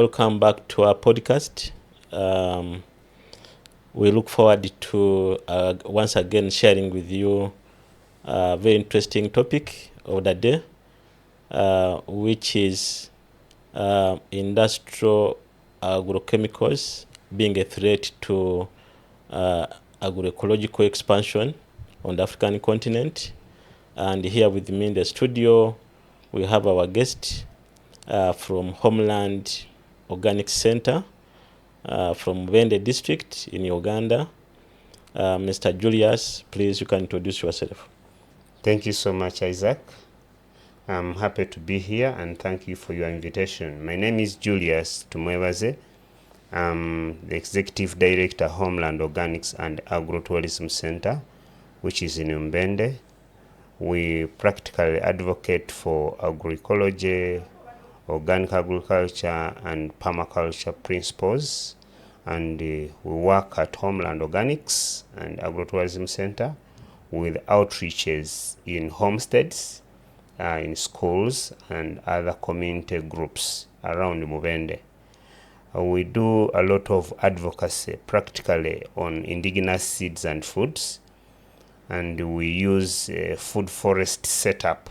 welcome back to our podcast. We look forward to once again sharing with you a very interesting topic of the day, which is industrial agrochemicals being a threat to agroecological expansion on the African continent. And here with me in the studio, we have our guest from Homeland Organic Center from Wende district in Uganda. Mr. Julius, please, you can introduce yourself. Thank you so much, Isaac. I'm happy to be here and thank you for your invitation. My name is Julius Tumwebaze. I'm the Executive Director, Homeland Organics and Agro-Tourism Center, which is in Mbende. We practically advocate for agroecology, organic agriculture and permaculture principles, and we work at Homeland Organics and Agro-Tourism Center with outreaches in homesteads, in schools and other community groups around Mubende. We do a lot of advocacy practically on indigenous seeds and foods, and we use a food forest setup.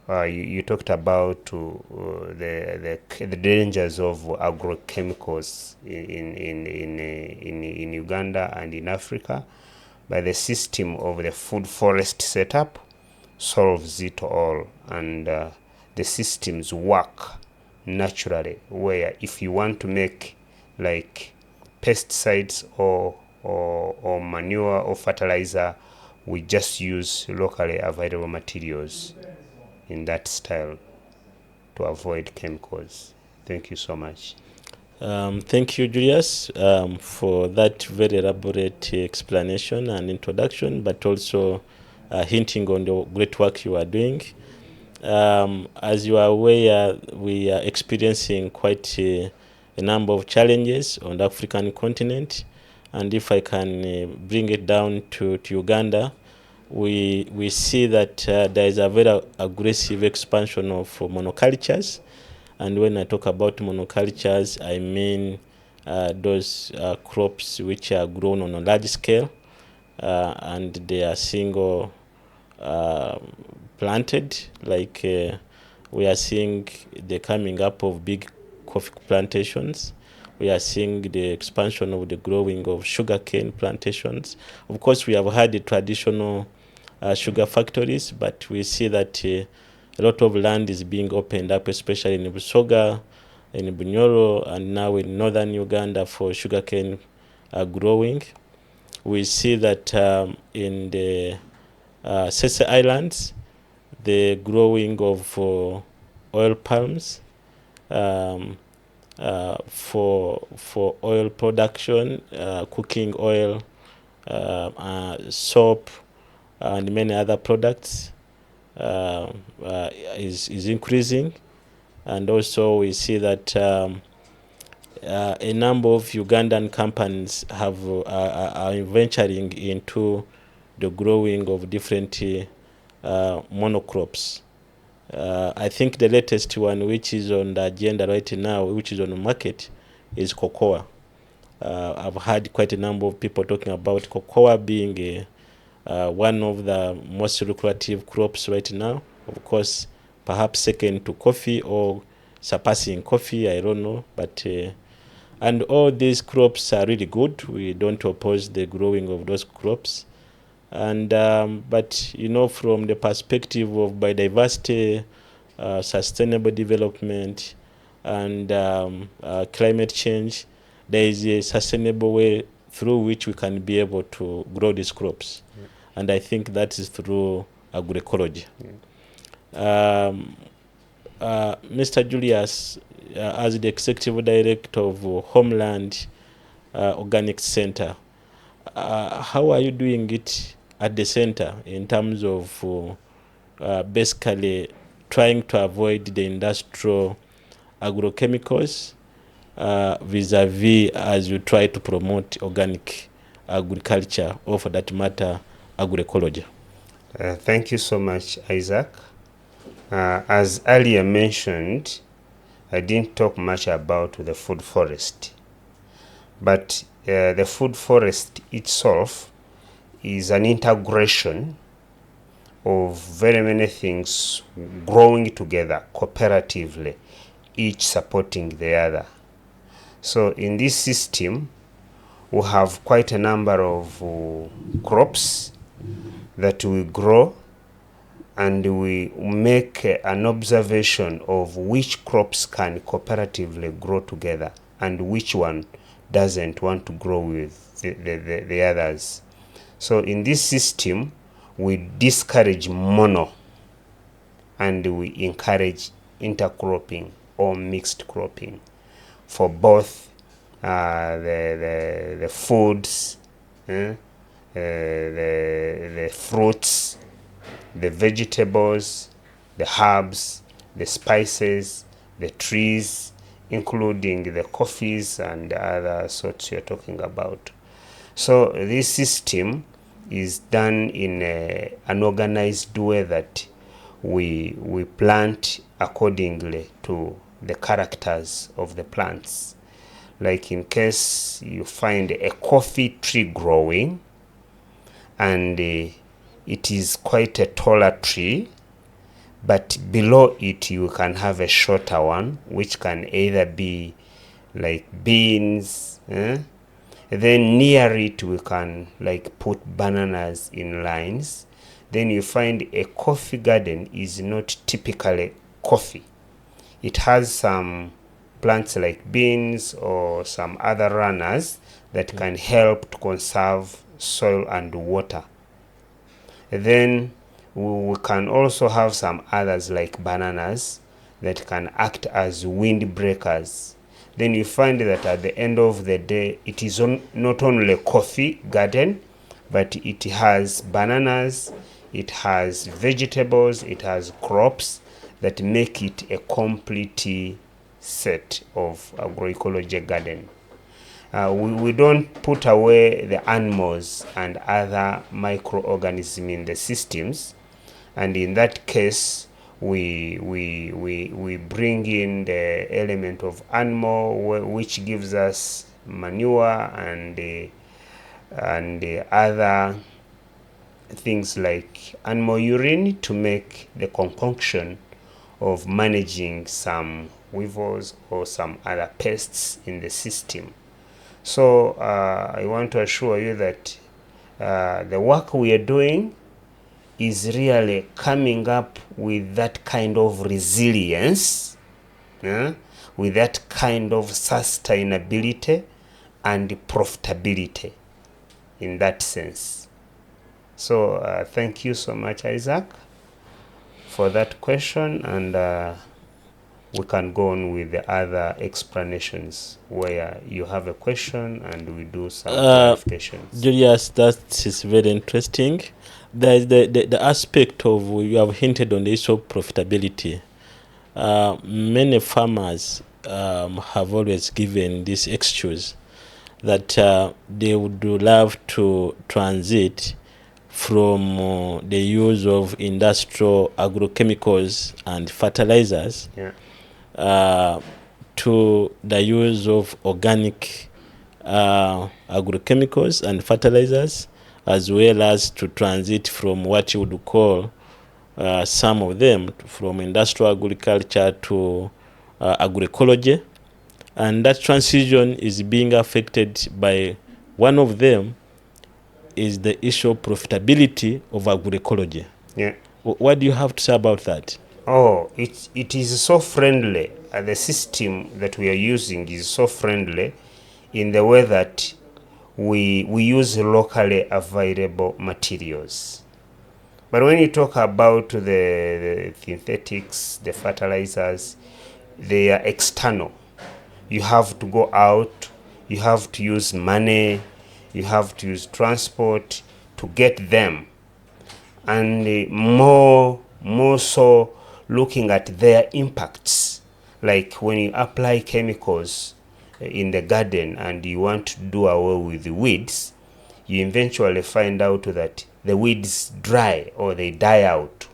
You talked about the dangers of agrochemicals in Uganda and in Africa, but the system of the food forest setup solves it all, and the systems work naturally, where if you want to make like pesticides or manure or fertilizer, we just use locally available materials in that style to avoid chemicals. Thank you so much. Thank you, Julius, for that very elaborate explanation and introduction, but also hinting on the great work you are doing. As you are aware, we are experiencing quite a number of challenges on the African continent, and if I can bring it down to Uganda, we see that there is a very aggressive expansion of monocultures. And when I talk about monocultures, I mean those crops which are grown on a large scale, and they are single planted. Like we are seeing the coming up of big coffee plantations. We are seeing the expansion of the growing of sugarcane plantations. Of course, we have had the traditional sugar factories, but we see that a lot of land is being opened up, especially in Busoga, in Bunyoro, and now in northern Uganda for sugarcane growing. We see that in the Sese Islands, the growing of oil palms for oil production, cooking oil, soap, and many other products is increasing. And also we see that a number of Ugandan companies are venturing into the growing of different monocrops. I think the latest one, which is on the agenda right now, which is on the market, is cocoa. I've had quite a number of people talking about cocoa being one of the most lucrative crops right now. Of course, perhaps second to coffee or surpassing coffee, I don't know. But and all these crops are really good. We don't oppose the growing of those crops. And but you know, from the perspective of biodiversity, sustainable development, and climate change, there is a sustainable way through which we can be able to grow these crops. Yeah. And I think that is through agroecology. Yeah. Mr. Julius, as the Executive Director of Homeland Organic Center, how are you doing it at the center in terms of basically trying to avoid the industrial agrochemicals vis-a-vis as you try to promote organic agriculture, or for that matter, agroecology? Thank you so much, Isaac. As earlier mentioned, I didn't talk much about the food forest. But the food forest itself is an integration of very many things growing together cooperatively, each supporting the other. So in this system, we have quite a number of crops that we grow, and we make an observation of which crops can cooperatively grow together and which one doesn't want to grow with the others. So in this system, we discourage mono and we encourage intercropping or mixed cropping for both the foods, the fruits, the vegetables, the herbs, the spices, the trees, including the coffees and other sorts you're talking about. So this system is done in an organized way that we plant accordingly to the characters of the plants. Like in case you find a coffee tree growing, and it is quite a taller tree, but below it you can have a shorter one, which can either be like beans, then near it we can like put bananas in lines. Then you find a coffee garden is not typically coffee. It has some plants like beans or some other runners that can help to conserve soil and water. Then we can also have some others like bananas that can act as windbreakers. Then you find that at the end of the day, it is not only a coffee garden, but it has bananas, it has vegetables, it has crops that make it a complete set of agroecology garden. We don't put away the animals and other microorganisms in the systems, and in that case we bring in the element of animal, which gives us manure and other things like animal urine to make the concoction of managing some weevils or some other pests in the system. So I want to assure you that the work we are doing is really coming up with that kind of resilience, with that kind of sustainability and profitability in that sense. So thank you so much, Isaac, for that question, and we can go on with the other explanations where you have a question and we do some clarifications. Julius, that is very interesting. There is the aspect of, you have hinted on the issue of profitability. Many farmers have always given this excuse that they would love to transit from the use of industrial agrochemicals and fertilizers to the use of organic agrochemicals and fertilizers, as well as to transit from what you would call some of them from industrial agriculture to agroecology. And that transition is being affected by one of them is the issue of profitability of agroecology. Yeah. What do you have to say about that? Oh, it is so friendly. The system that we are using is so friendly in the way that we use locally available materials. But when you talk about the synthetics, the fertilizers, they are external. You have to go out, you have to use money, you have to use transport to get them. And more so looking at their impacts. Like when you apply chemicals in the garden and you want to do away with the weeds, you eventually find out that the weeds dry or they die out.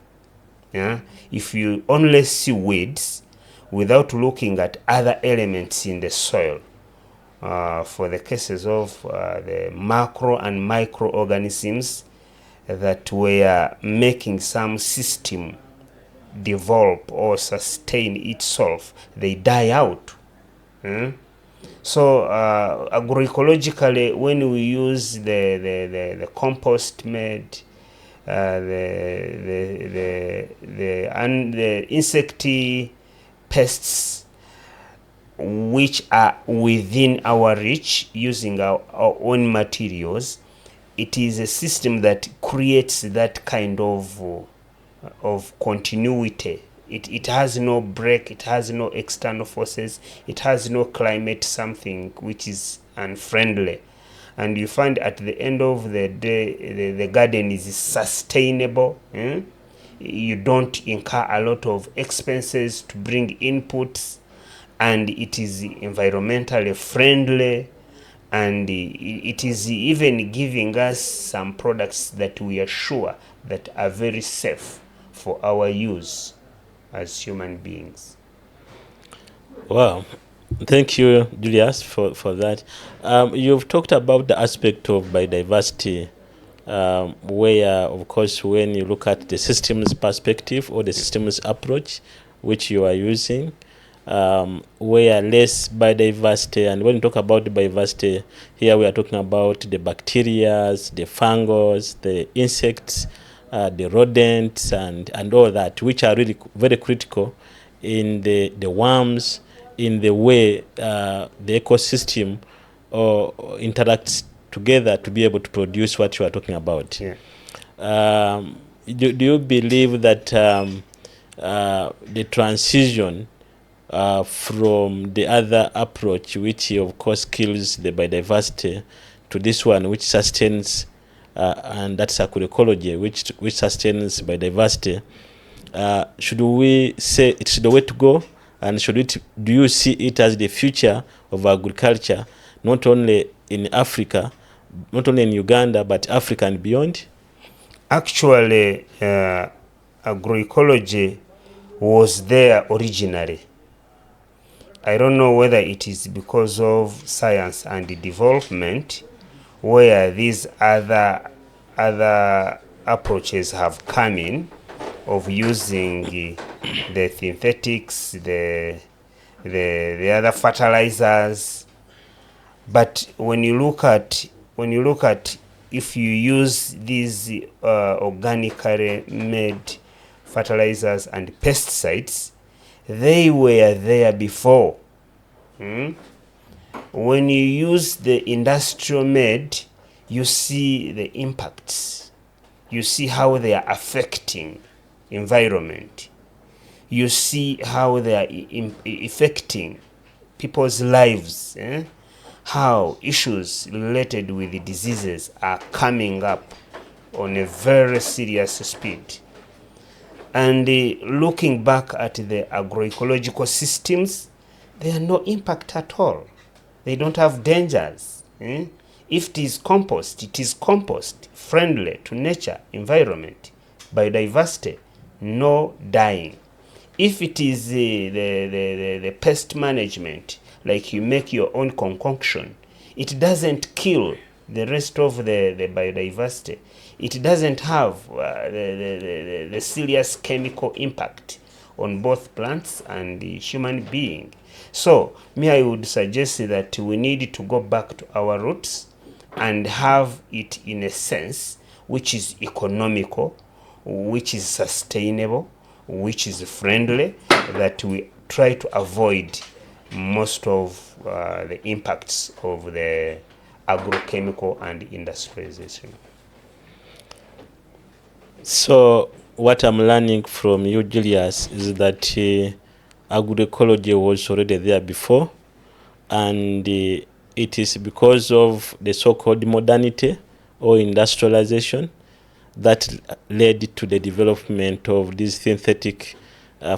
Yeah? If you only see weeds, without looking at other elements in the soil. For the cases of the macro and microorganisms that were making some system develop or sustain itself, they die out. So agroecologically, when we use the compost made, the insect pests which are within our reach using our own materials, it is a system that creates that kind of continuity. It has no break, it has no external forces, it has no climate something which is unfriendly. And you find at the end of the day, the garden is sustainable. You don't incur a lot of expenses to bring inputs, and it is environmentally friendly, and it is even giving us some products that we are sure that are very safe for our use as human beings. Wow. Thank you, Julius, for that. You've talked about the aspect of biodiversity, where, of course, when you look at the systems perspective or the systems approach which you are using, where less biodiversity, and when you talk about the biodiversity, here we are talking about the bacteria, the fungus, the insects, the rodents, and all that, which are really very critical in the worms, in the way the ecosystem interacts together to be able to produce what you are talking about. Yeah. Do you believe that the transition from the other approach, which of course kills the biodiversity, to this one which sustains, and that's agroecology, which sustains biodiversity, should we say it's the way to go? And do you see it as the future of agriculture, not only in Africa, not only in Uganda, but Africa and beyond? Actually, agroecology was there originally. I don't know whether it is because of science and development, where these other approaches have come in, of using the synthetics, the other fertilizers. But when you look at if you use these organically made fertilizers and pesticides, they were there before. When you use the industrial made, you see the impacts. You see how they are affecting environment. You see how they are affecting people's lives. How issues related with the diseases are coming up on a very serious speed. And looking back at the agroecological systems, there are no impact at all. They don't have dangers. If it is compost friendly to nature, environment, biodiversity, no dying. If it is the pest management, like you make your own concoction, it doesn't kill the rest of the biodiversity. It doesn't have the serious chemical impact on both plants and the human being. So, I would suggest that we need to go back to our roots and have it in a sense which is economical, which is sustainable, which is friendly, that we try to avoid most of the impacts of the agrochemical and industrialization. So what I'm learning from you, Julius, is that agroecology was already there before, and it is because of the so-called modernity or industrialization that led to the development of these synthetic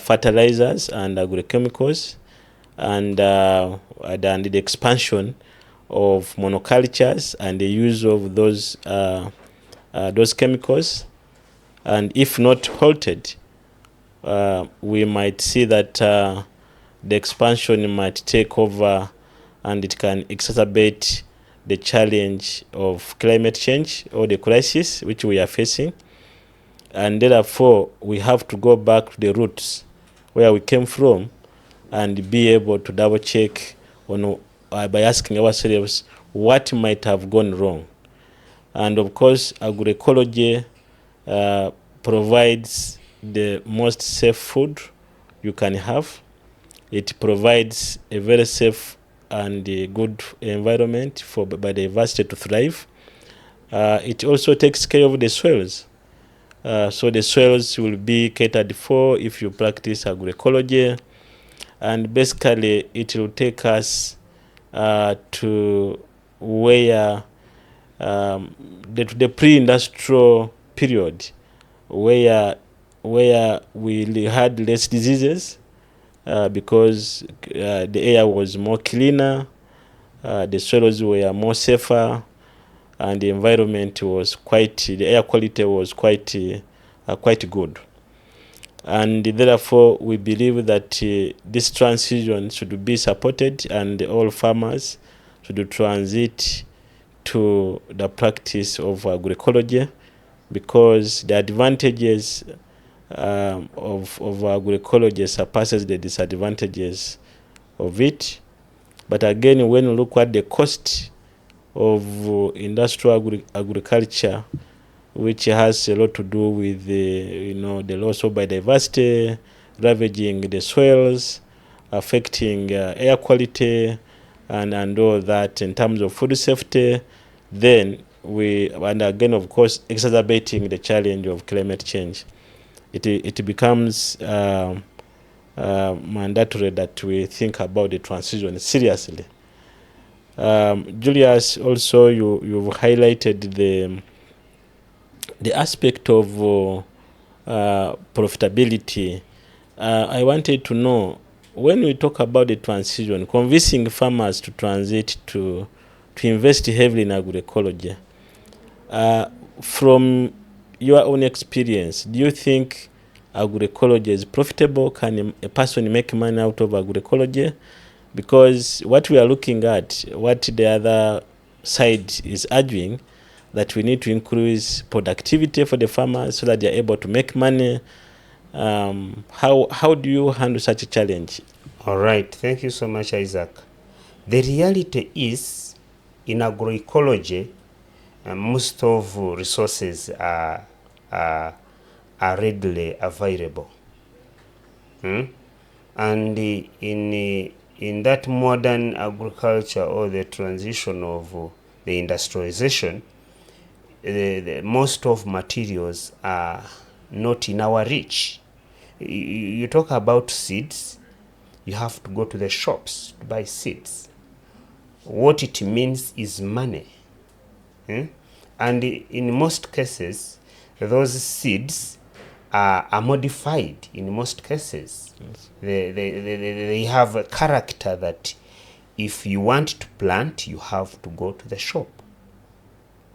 fertilizers and agrochemicals, and the expansion of monocultures and the use of those chemicals. And if not halted, we might see that the expansion might take over and it can exacerbate the challenge of climate change or the crisis which we are facing. And therefore, we have to go back to the roots where we came from and be able to double check on by asking ourselves what might have gone wrong. And of course, agroecology provides the most safe food you can have. It provides a very safe and good environment for biodiversity to thrive. It also takes care of the soils. So the soils will be catered for if you practice agroecology. And basically, it will take us to where the pre-industrial period, where we had less diseases because the air was more cleaner, the soils were more safer, and the environment was the air quality was quite good. And therefore, we believe that this transition should be supported, and all farmers should transit to the practice of agroecology, because the advantages of agroecology surpasses the disadvantages of it. But again, when you look at the cost of industrial agriculture, which has a lot to do with the loss of biodiversity, ravaging the soils, affecting air quality, and all that in terms of food safety, then and again, of course, exacerbating the challenge of climate change, it becomes mandatory that we think about the transition seriously. Julius, also you've highlighted the aspect of profitability. I wanted to know, when we talk about the transition, convincing farmers to transit to invest heavily in agroecology, from your own experience, do you think agroecology is profitable? Can a person make money out of agroecology? Because what we are looking at, what the other side is arguing, that we need to increase productivity for the farmers so that they are able to make money. How do you handle such a challenge? All right, thank you so much, Isaac. The reality is, in agroecology, most of resources are readily available. And in that modern agriculture, or the transition of the industrialization, most of materials are not in our reach. You talk about seeds, you have to go to the shops to buy seeds. What it means is money. And in most cases, those seeds are modified in most cases. Yes. They have a character that if you want to plant, you have to go to the shop.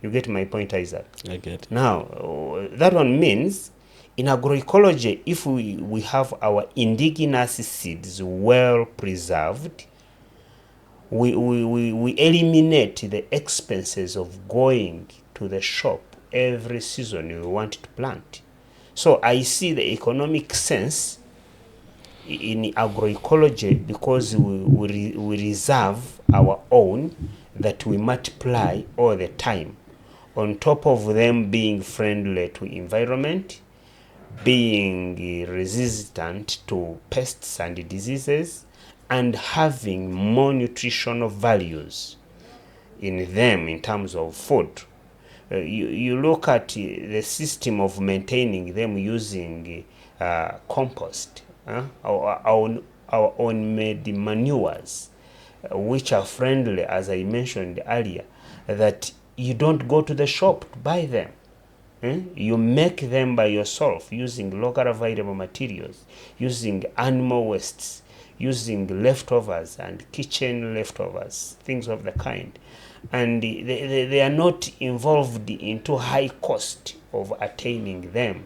You get my point, Isaac? I get it. Now, that one means in agroecology, if we have our indigenous seeds well preserved, we eliminate the expenses of going to the shop every season you want to plant. So I see the economic sense in agroecology, because we reserve our own that we multiply all the time, on top of them being friendly to environment, being resistant to pests and diseases, and having more nutritional values in them in terms of food. You look at the system of maintaining them using compost, our own made manures, which are friendly, as I mentioned earlier, that you don't go to the shop to buy them. You make them by yourself using local available materials, using animal wastes, using leftovers and kitchen leftovers, things of the kind. And they are not involved into high cost of attaining them.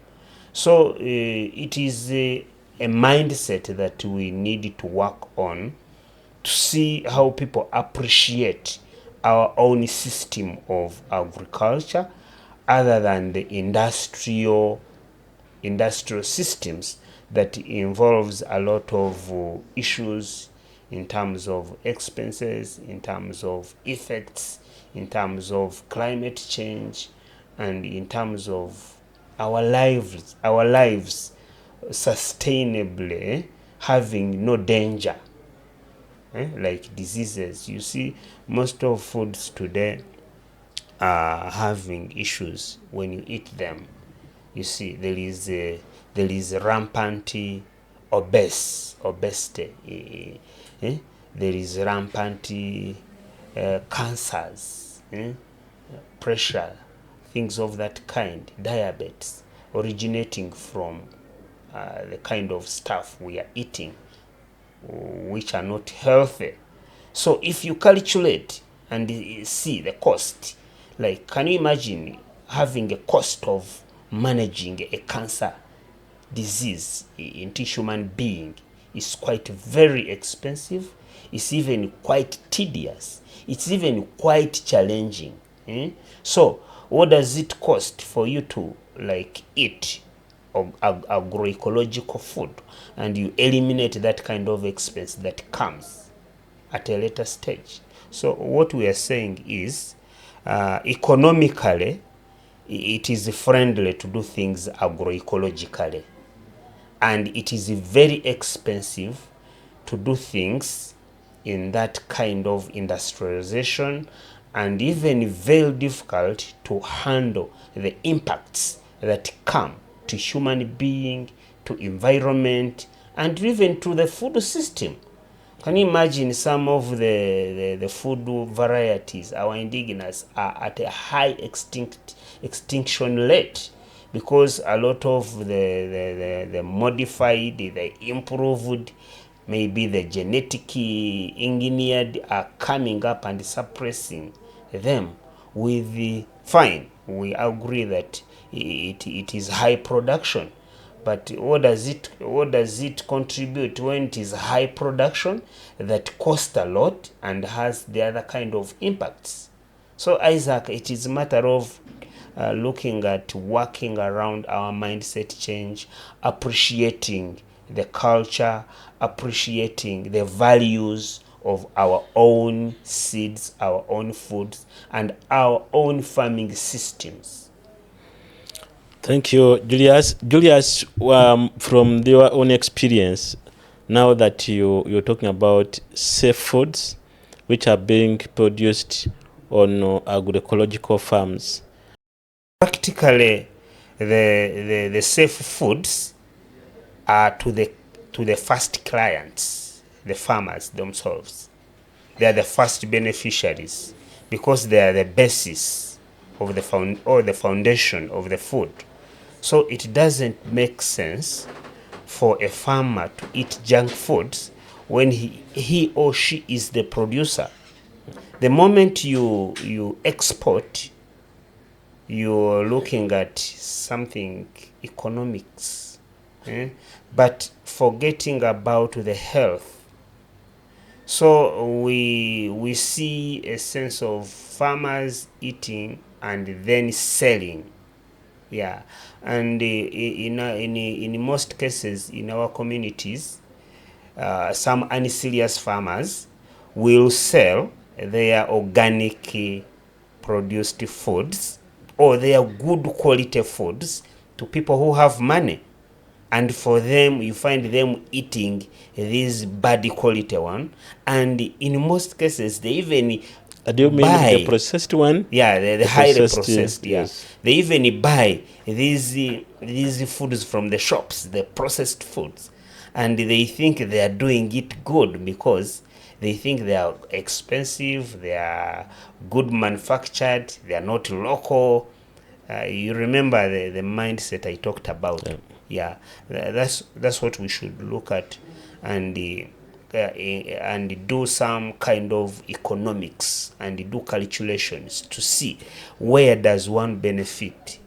So it is a mindset that we need to work on to see how people appreciate our own system of agriculture other than the industrial systems that involves a lot of issues in terms of expenses, in terms of effects, in terms of climate change, and in terms of our lives sustainably having no danger, like diseases. You see, most of foods today are having issues when you eat them. You see, there is rampant obesity. There is rampant cancers, pressure, things of that kind, diabetes, originating from the kind of stuff we are eating, which are not healthy. So if you calculate and see the cost, like, can you imagine having a cost of managing a cancer disease into human being? Is quite very expensive. It's even quite tedious. It's even quite challenging. So what does it cost for you to eat agroecological food, and you eliminate that kind of expense that comes at a later stage? So what we are saying is, economically, it is friendly to do things agroecologically, and it is very expensive to do things in that kind of industrialization, and even very difficult to handle the impacts that come to human being, to environment, and even to the food system. Can you imagine some of the food varieties, our indigenous, are at a high extinction rate because a lot of the modified, the improved, maybe the genetic engineered are coming up and suppressing them with the fine. We agree that it is high production. But what does it contribute when it is high production that costs a lot and has the other kind of impacts? So Isaac, it is a matter of looking at working around our mindset change, appreciating the culture, appreciating the values of our own seeds, our own foods, and our own farming systems. Thank you, Julius. Julius, from your own experience, now that you're talking about safe foods which are being produced on agroecological farms. Practically, the safe foods are to the first clients, the farmers themselves. They are the first beneficiaries because they are the basis of the foundation of the food. So it doesn't make sense for a farmer to eat junk foods when he or she is the producer. The moment you export, you're looking at something economics, but forgetting about the health. So we see a sense of farmers eating and then selling. Yeah, and in most cases in our communities, some unserious farmers will sell their organic produced foods or their good quality foods to people who have money, and for them you find them eating this bad quality one, and in most cases they even Do you mean the processed one? Yeah, the highly processed. Yes. Yeah, they even buy these foods from the shops, the processed foods, and they think they are doing it good because they think they are expensive, they are good manufactured, they are not local. You remember the mindset I talked about. Yeah, that's what we should look at, and do some kind of economics and do calculations to see where does one benefit.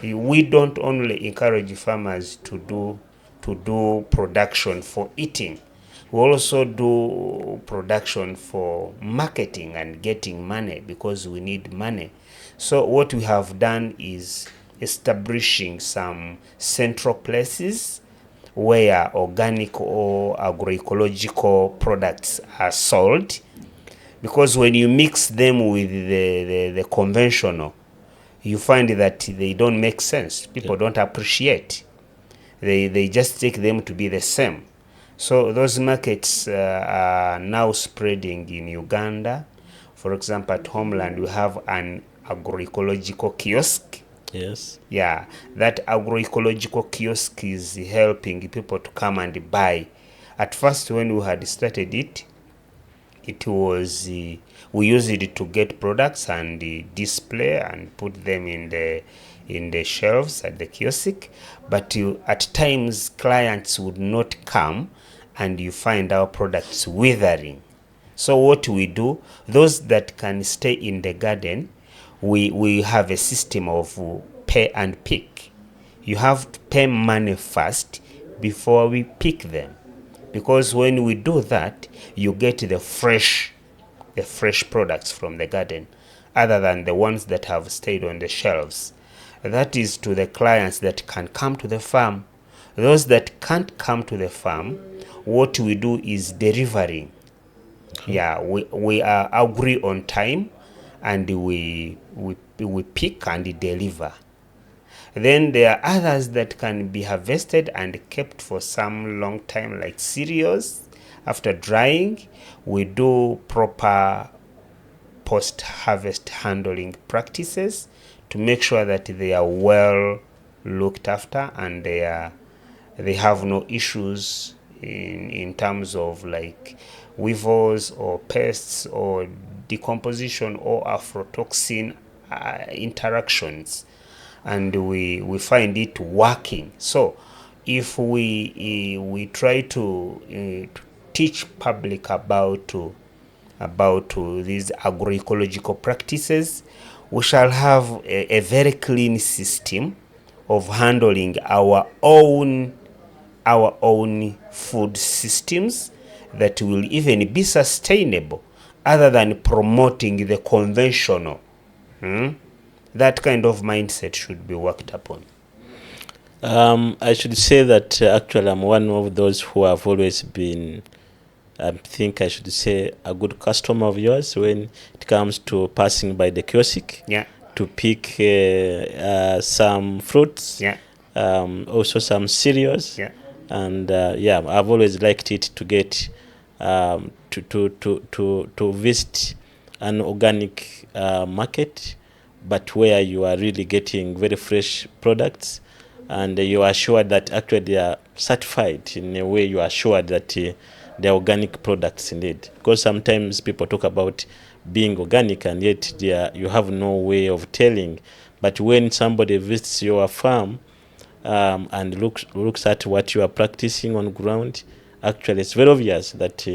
We don't only encourage farmers to to do production for eating. We also do production for marketing and getting money, because we need money. So what we have done is establishing some central places where organic or agroecological products are sold, because when you mix them with the conventional, you find that they don't make sense. People don't appreciate. They just take them to be the same. So those markets are now spreading in Uganda. For example, at Homeland, we have an agroecological kiosk. Yes. Yeah, that agroecological kiosk is helping people to come and buy. At first, when we had started it, it was we used it to get products and display and put them in the shelves at the kiosk. But at times clients would not come, and you find our products withering. So what we do, those that can stay in the garden, we have a system of pay and pick. You have to pay money first before we pick them, because when we do that, you get the fresh products from the garden, other than the ones that have stayed on the shelves. That is to the clients that can come to the farm. Those that can't come to the farm, what we do is delivering. Yeah, we are agree on time, and we pick and deliver. Then there are others that can be harvested and kept for some long time, like cereals. After drying, we do proper post-harvest handling practices to make sure that they are well looked after, and they have no issues in terms of like weevils or pests or decomposition or aflatoxin interactions. And we find it working. So if we try to teach public about these agroecological practices, we shall have a very clean system of handling our own food systems that will even be sustainable, other than promoting the conventional. That kind of mindset should be worked upon. I should say that actually I'm one of those who have always been, I think I should say, a good customer of yours when it comes to passing by the kiosk. Yeah. To pick some fruits. Yeah. Also some cereals. Yeah. And I've always liked it to get to visit an organic market, but where you are really getting very fresh products, and you are sure that actually they are certified in a way. You are sure that they're organic products indeed, because sometimes people talk about being organic and yet you have no way of telling. But when somebody visits your farm and looks at what you are practicing on ground, actually it's very obvious that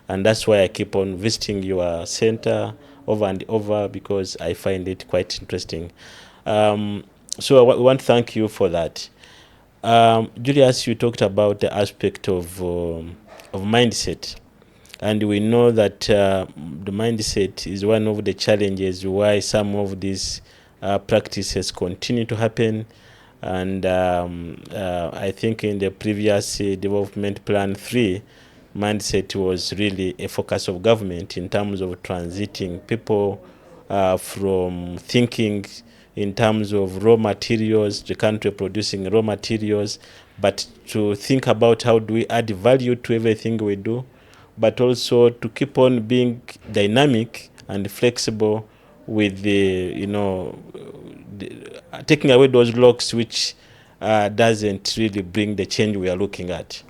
and that's why I keep on visiting your center over and over, because I find it quite interesting. So I want to thank you for that. Julius, you talked about the aspect of mindset, and we know that the mindset is one of the challenges why some of these practices continue to happen. And I think in the previous development plan 3, mindset was really a focus of government in terms of transiting people from thinking in terms of raw materials, the country producing raw materials, but to think about how do we add value to everything we do, but also to keep on being dynamic and flexible with taking away those locks which doesn't really bring the change we are looking at.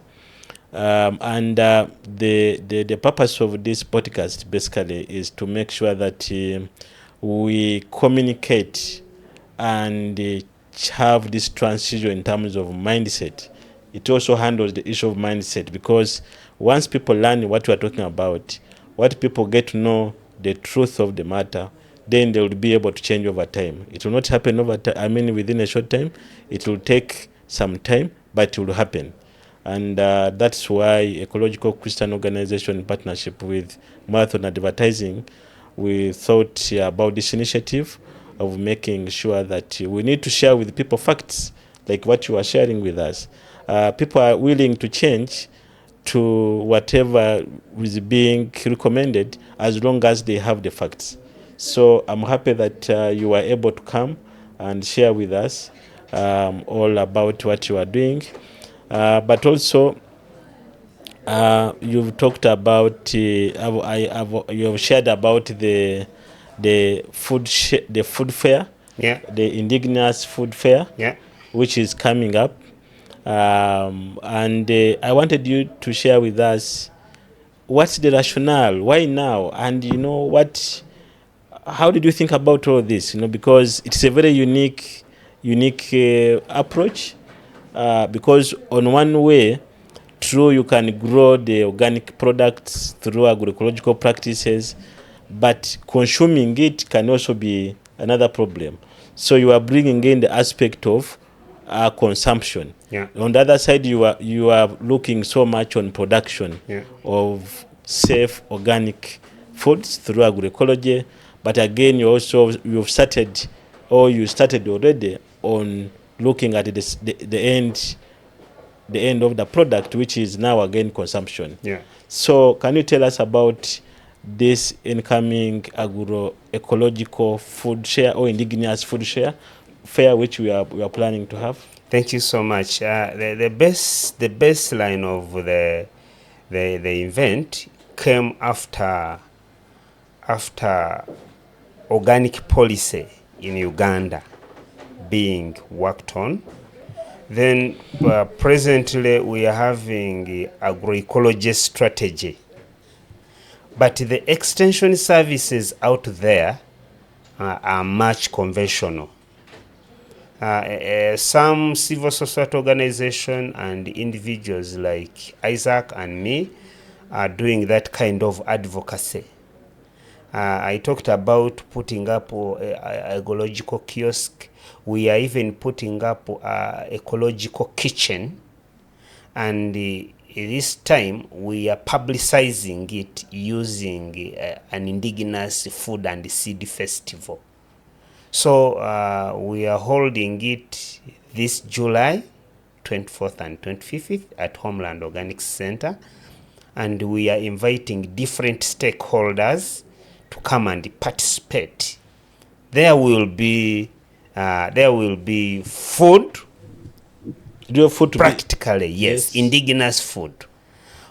And the purpose of this podcast basically is to make sure that we communicate and have this transition in terms of mindset. It also handles the issue of mindset, because once people learn what we are talking about, what people get to know the truth of the matter, then they will be able to change over time. It will not happen over time. I mean, within a short time. It will take some time, but it will happen. And that's why Ecological Christian Organization, in partnership with Marathon Advertising, we thought about this initiative of making sure that we need to share with people facts like what you are sharing with us. People are willing to change to whatever is being recommended as long as they have the facts. So I'm happy that you were able to come and share with us all about what you are doing. But also, you've talked about, you have shared about the the food fair, Yeah. the indigenous food fair, Yeah. which is coming up. And I wanted you to share with us what's the rationale, why now, and how did you think about all this? Because it's a very unique approach. Because on one way, true, you can grow the organic products through agroecological practices, but consuming it can also be another problem. So you are bringing in the aspect of consumption. Yeah. On the other side, you are looking so much on production of safe organic foods through agroecology. But again, you started already on looking at the end of the product, which is now again consumption. Yeah. So can you tell us about this incoming agroecological food share or indigenous food share fair, which we are planning to have? Thank you so much. The baseline of the event came after organic policy in Uganda being worked on. Then presently we are having agroecology strategy, but the extension services out there are much conventional. Some civil society organization and individuals like Isaac and me are doing that kind of advocacy. I talked about putting up a ecological kiosk. We are even putting up ecological kitchen, and this time we are publicizing it using an indigenous food and seed festival. So we are holding it this July 24th and 25th at Homeland Organic Center, and we are inviting different stakeholders to come and participate. There will be food. Real food to Practically, yes, indigenous food.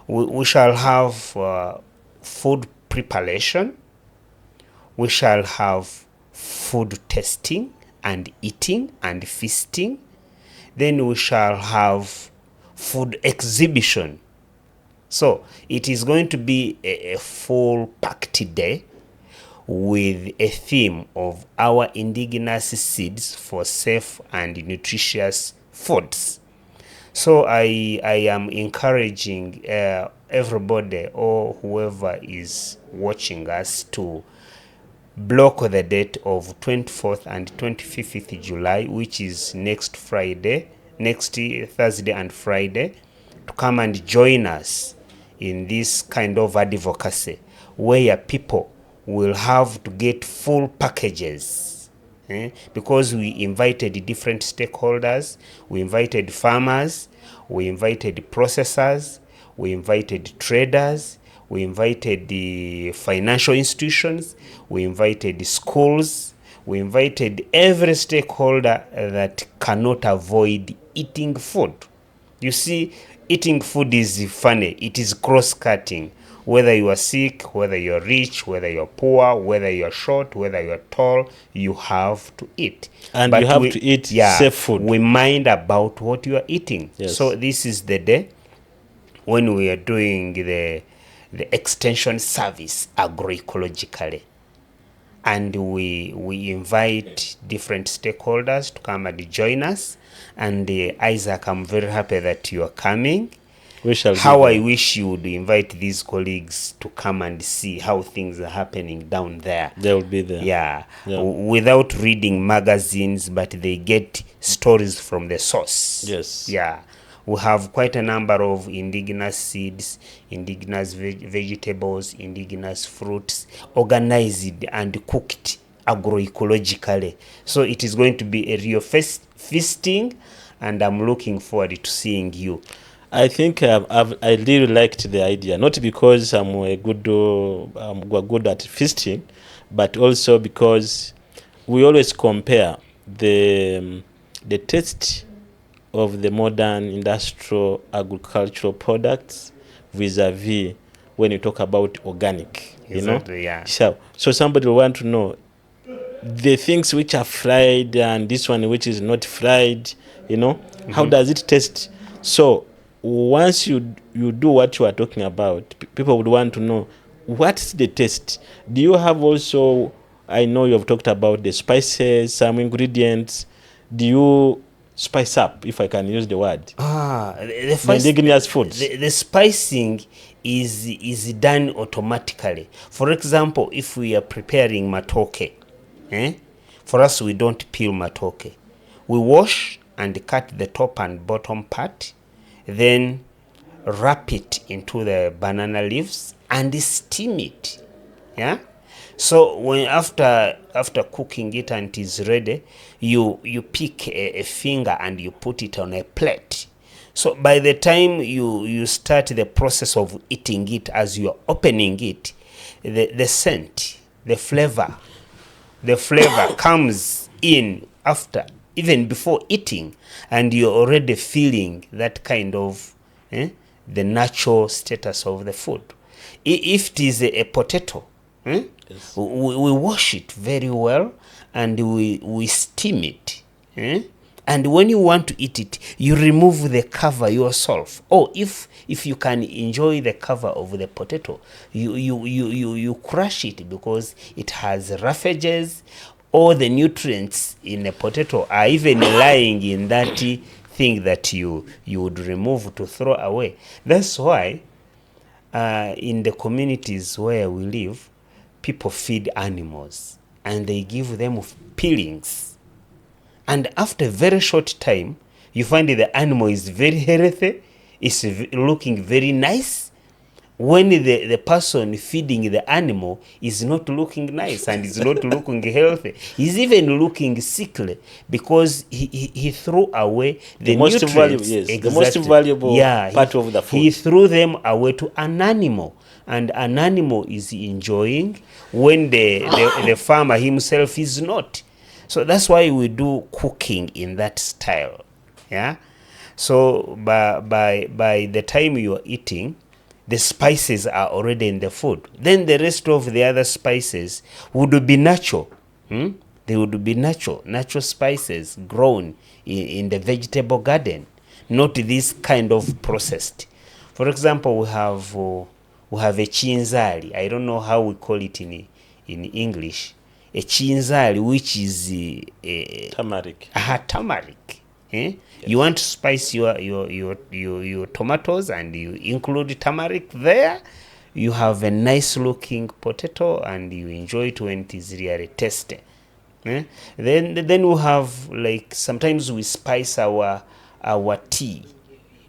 We shall have food preparation. We shall have food testing and eating and feasting. Then we shall have food exhibition. So it is going to be a full packed day with a theme of our indigenous seeds for safe and nutritious foods. So I am encouraging everybody or whoever is watching us to block the date of 24th and 25th July, which is next Thursday and Friday, to come and join us in this kind of advocacy where people will have to get full packages. Because we invited different stakeholders, we invited farmers, we invited processors, we invited traders, we invited the financial institutions, we invited the schools, we invited every stakeholder that cannot avoid eating food. You see, eating food is funny. It is cross-cutting. Whether you are sick, whether you are rich, whether you are poor, whether you are short, whether you are tall, you have to eat. And you have to eat safe food. We mind about what you are eating. Yes. So this is the day when we are doing the extension service agroecologically. And we invite different stakeholders to come and join us. And Isaac, I'm very happy that you are coming. I wish you would invite these colleagues to come and see how things are happening down there. They will be there. Yeah. Without reading magazines, but they get stories from the source. Yes. Yeah. We have quite a number of indigenous seeds, indigenous vegetables, indigenous fruits, organized and cooked agroecologically. So it is going to be a real feasting, and I'm looking forward to seeing you. I think I really liked the idea, not because we're good at feasting, but also because we always compare the taste of the modern industrial agricultural products vis-a-vis when you talk about organic. Exactly, yeah. So somebody will want to know the things which are fried and this one which is not fried, how does it taste? So once you do what you are talking about, people would want to know what's the taste. Do you have also, I know you have talked about the spices, some ingredients. Do you spice up, if I can use the word, the indigenous foods? The spicing is done automatically. For example, if we are preparing matoke, for us, we don't peel matoke. We wash and cut the top and bottom part, then wrap it into the banana leaves and steam it. Yeah. So when after cooking it and it is ready, you pick a finger and you put it on a plate. So by the time you start the process of eating it, as you are opening it, the scent, the flavor comes in after, even before eating, and you're already feeling that kind of the natural status of the food. If it is a potato, yes, we wash it very well and we steam it. And when you want to eat it, you remove the cover yourself. Or if you can enjoy the cover of the potato, you crush it, because it has roughages. All the nutrients in a potato are even lying in that thing that you would remove to throw away. That's why in the communities where we live, people feed animals and they give them peelings. And after a very short time, you find that the animal is very healthy, it's looking very nice. When the person feeding the animal is not looking nice and is not looking healthy, he's even looking sickly, because he threw away the most nutrients. valuable, yes, exactly, the most valuable part of the food. He threw them away to an animal, and an animal is enjoying when the farmer himself is not. So that's why we do cooking in that style. Yeah. So by the time you are eating, the spices are already in the food. Then the rest of the other spices would be natural. They would be natural spices grown in the vegetable garden, not this kind of processed. For example, we have a chinzari. I don't know how we call it in English. A chinzari, which is turmeric. Turmeric. Yes. You want to spice your tomatoes and you include turmeric there. You have a nice looking potato and you enjoy it when it is really tasty. Then we have, like, sometimes we spice our tea.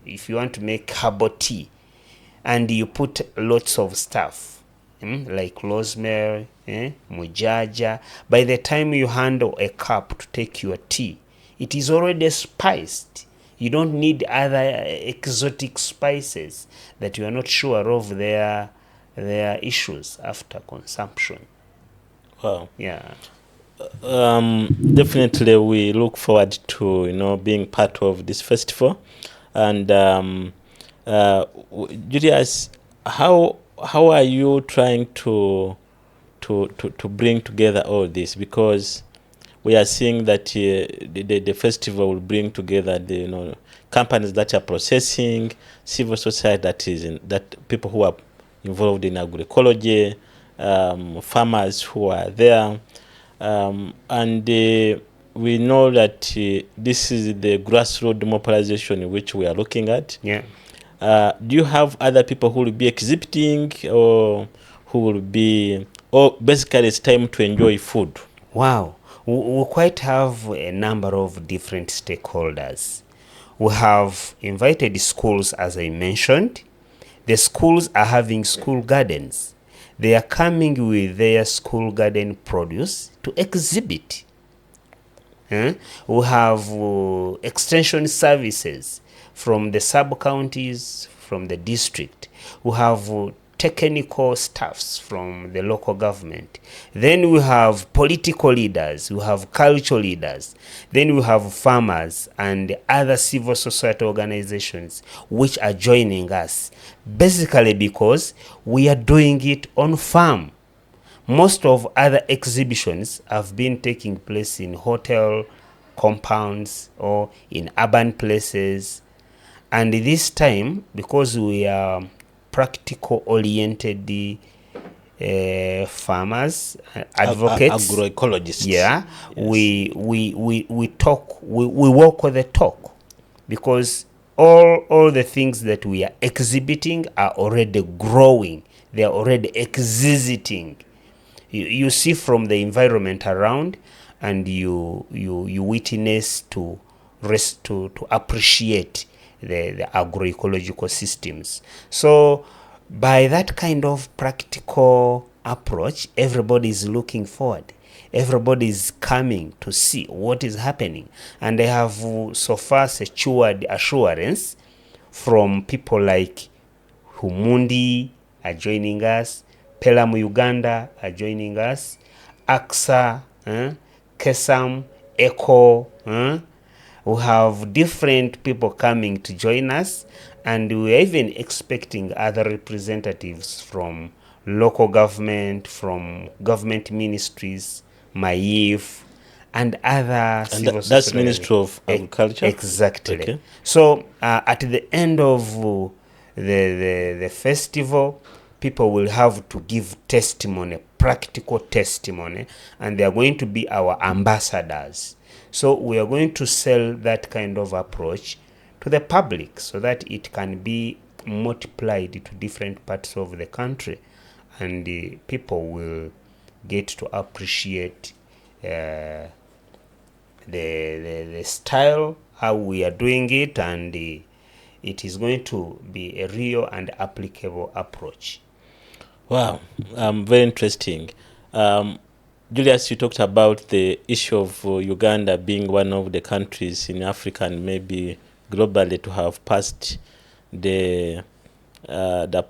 If you want to make herbal tea, and you put lots of stuff, like rosemary, mujaja. By the time you handle a cup to take your tea, it is already spiced. You don't need other exotic spices that you are not sure of their issues after consumption. Wow. Yeah. Definitely we look forward to being part of this festival. And Julius, how are you trying to bring together all this? Because we are seeing that the festival will bring together the companies that are processing, civil society that people who are involved in agroecology, farmers who are there, and we know that this is the grassroots mobilization which we are looking at. Yeah. Do you have other people who will be exhibiting, or who will be, or basically it's time to enjoy food? Wow. We quite have a number of different stakeholders. We have invited schools, as I mentioned. The schools are having school gardens. They are coming with their school garden produce to exhibit. We have extension services from the sub-counties, from the district. We have technical staffs from the local government. Then we have political leaders, we have cultural leaders. Then we have farmers and other civil society organizations which are joining us, basically because we are doing it on farm. Most of other exhibitions have been taking place in hotel compounds or in urban places. And this time, because we are practical oriented farmers, advocates, agroecologists. yeah, Yes. we talk, we walk the talk, because all the things that we are exhibiting are already growing, they are already existing. You see from the environment around, and you witness to appreciate the agroecological systems. So by that kind of practical approach, everybody is looking forward. Everybody is coming to see what is happening, and they have so far secured assurance from people like Humundi are joining us, Pelamu Uganda are joining us, AXA, Kesam, Eco. We have different people coming to join us, and we are even expecting other representatives from local government, from government ministries, MAIF, and other civil society. That's Ministry of Agriculture? Exactly. Okay. So at the end of the festival, people will have to give testimony, practical testimony, and they are going to be our ambassadors. So we are going to sell that kind of approach to the public so that it can be multiplied to different parts of the country, and people will get to appreciate the style, how we are doing it, and it is going to be a real and applicable approach. Wow, very interesting. Julius, you talked about the issue of Uganda being one of the countries in Africa and maybe globally to have passed the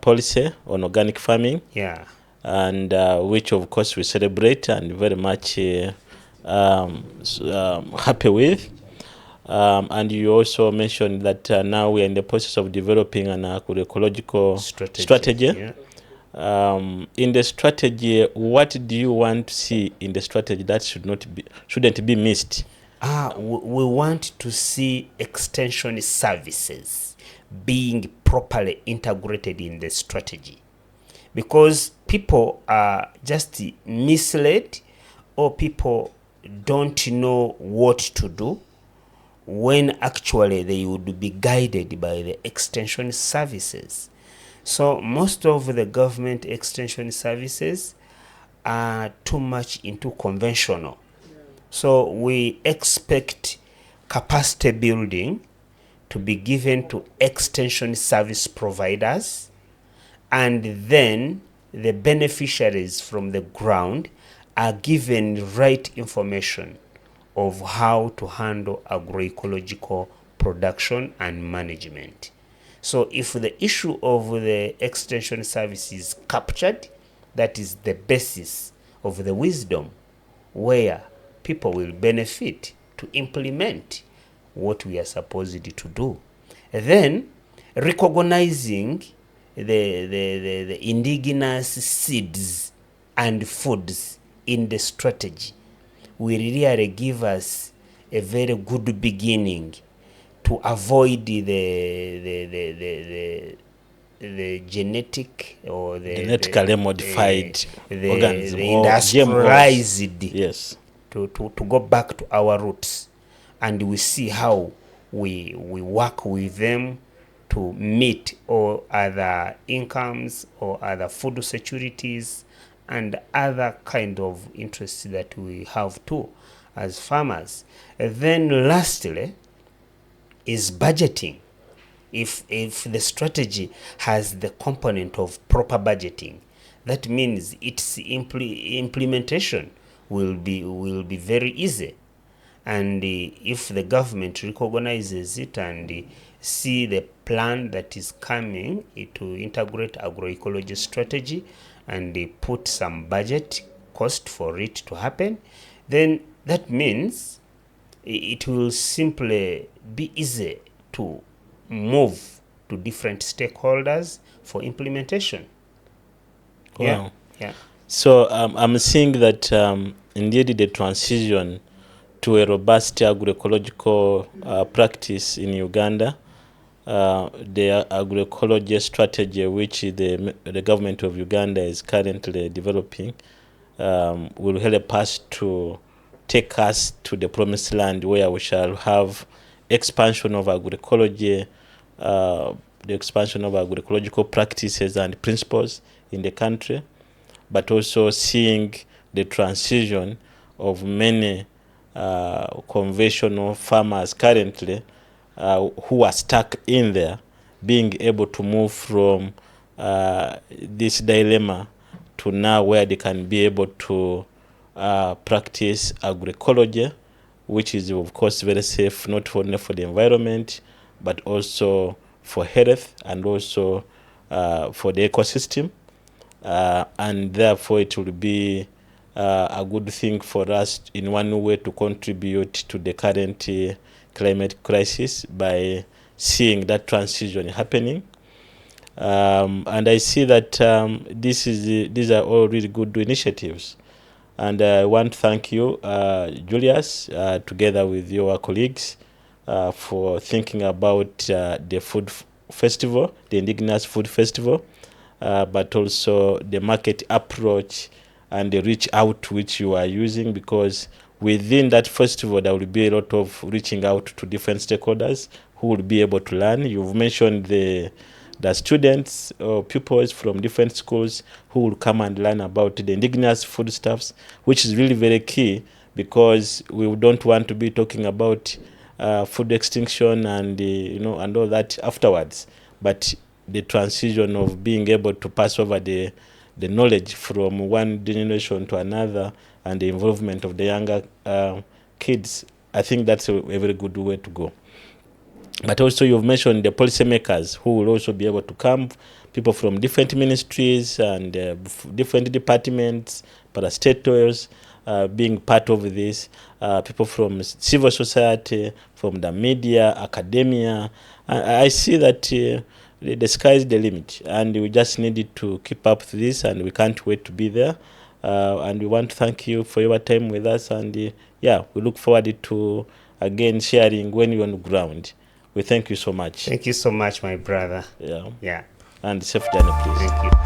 policy on organic farming. Yeah. And which of course we celebrate and very much happy with. And you also mentioned that now we are in the process of developing an agroecological strategy. Yeah. In the strategy, what do you want to see in the strategy that shouldn't be missed? We want to see extension services being properly integrated in the strategy, because people are just misled, or people don't know what to do, when actually they would be guided by the extension services. So most of the government extension services are too much into conventional. So we expect capacity building to be given to extension service providers, and then the beneficiaries from the ground are given right information of how to handle agroecological production and management. So if the issue of the extension service is captured, that is the basis of the wisdom where people will benefit to implement what we are supposed to do. And then recognizing the indigenous seeds and foods in the strategy will really give us a very good beginning to avoid the genetic or the genetically modified organisms, the or industrialized GMOs. Yes. to go back to our roots, and we see how we work with them to meet all other incomes or other food securities and other kind of interests that we have too as farmers. And then lastly, is budgeting. If the strategy has the component of proper budgeting, that means its implementation will be very easy. And if the government recognizes it and see the plan that is coming to integrate agroecology strategy and put some budget cost for it to happen, then that means it will simply be easy to move to different stakeholders for implementation. Wow. Yeah. So I'm seeing that indeed the transition to a robust agroecological practice in Uganda, the agroecology strategy which the government of Uganda is currently developing will help us to take us to the promised land where we shall have expansion of agroecology, the expansion of agroecological practices and principles in the country, but also seeing the transition of many conventional farmers currently who are stuck in there, being able to move from this dilemma to now where they can be able to practice agroecology, which is of course very safe not only for the environment but also for health and also for the ecosystem. And therefore it will be a good thing for us in one way to contribute to the current climate crisis by seeing that transition happening. And I see that these are all really good initiatives. And I want to thank you, Julius, together with your colleagues, for thinking about the food festival, the Indigenous Food Festival, but also the market approach and the reach out which you are using, because within that festival there will be a lot of reaching out to different stakeholders who will be able to learn. You've mentioned the students or pupils from different schools who will come and learn about the indigenous foodstuffs, which is really very key, because we don't want to be talking about food extinction and and all that afterwards, but the transition of being able to pass over the knowledge from one generation to another and the involvement of the younger kids, I think that's a very good way to go. But also you've mentioned the policymakers who will also be able to come, people from different ministries and different departments, parastatals, being part of this, people from civil society, from the media, academia. I see that the sky is the limit, and we just needed to keep up with this, and we can't wait to be there. And we want to thank you for your time with us, and we look forward to again sharing when you're on the ground. We thank you so much. Thank you so much, my brother. Yeah. Yeah. And safe journey, please. Thank you.